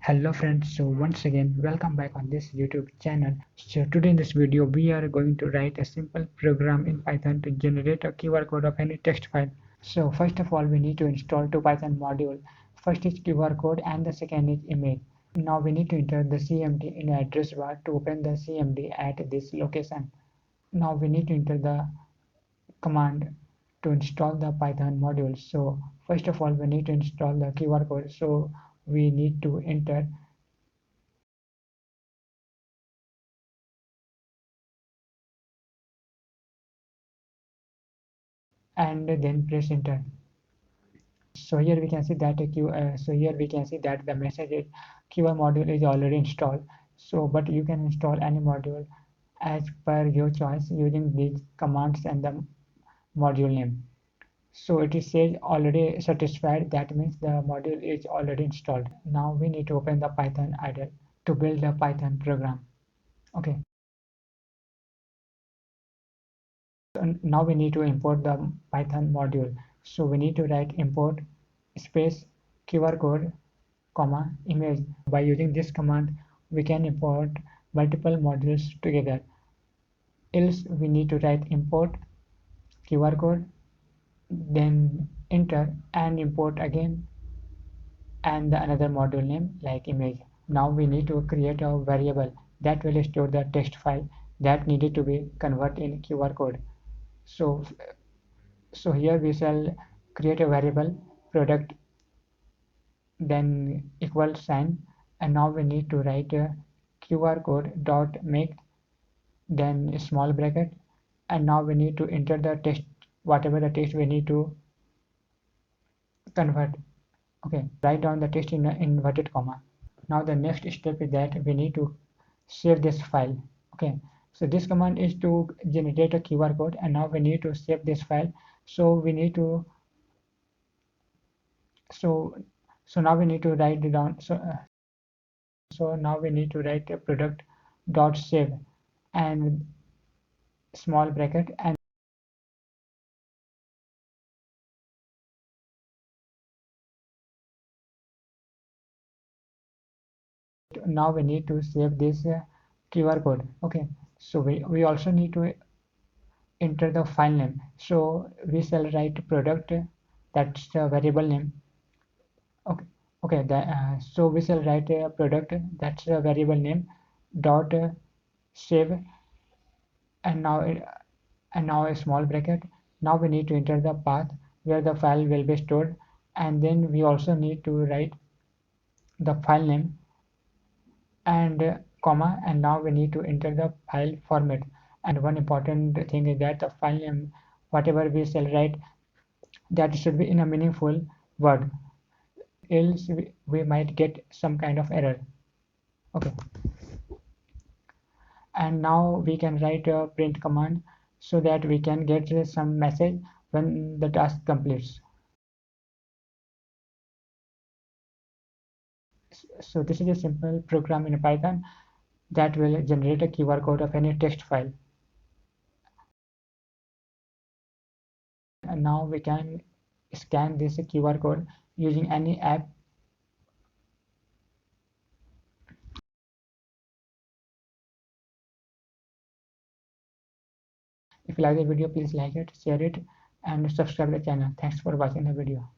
Hello friends, so once again welcome back on this YouTube channel. So today in this video we are going to write a simple program in Python to generate a QR code of any text file. So first of all we need to install two Python module. First is QR code and the second is image. Now we need to enter the CMD in the address bar to open the CMD at this location. Now we need to enter the command to install the Python module. So first of all we need to install the QR code. So we need to enter and then press enter. So here we can see that the message is QR module is already installed. So but you can install any module as per your choice using these commands and the module name. So it is says already satisfied, that means the module is already installed. Now we need to open the Python idle to build a Python program. Okay, so now we need to import the Python module. So we need to write import space QR code comma image. By using this command we can import multiple modules together. Else we need to write import QR code, then enter and import again and the another module name like image. Now we need to create a variable that will store the text file that needed to be converted in QR code. So here we shall create a variable product, then equal sign, and now we need to write a QR code dot make, then small bracket, and now we need to enter the text, whatever the text we need to convert. Okay, write down the text in an inverted comma. Now the next step is that we need to save this file. Okay, so this command is to generate a QR code, and now we need to save this file. So we need to so so now we need to write it down. So now we need to write a product dot save and small bracket, and now we need to save this QR code. Okay, so we also need to enter the file name. So we shall write product, that's the variable name. Okay, okay. So we shall write a product, that's a variable name dot save, and now a small bracket. Now we need to enter the path where the file will be stored, and then we also need to write the file name and comma, and now we need to enter the file format. And one important thing is that the file name, whatever we shall write, that should be in a meaningful word, else we might get some kind of error. Okay, and now we can write a print command so that we can get some message when the task completes. So this is a simple program in Python that will generate a QR code of any text file. And now we can scan this QR code using any app. If you like the video, please like it, share it, and subscribe the channel. Thanks for watching the video.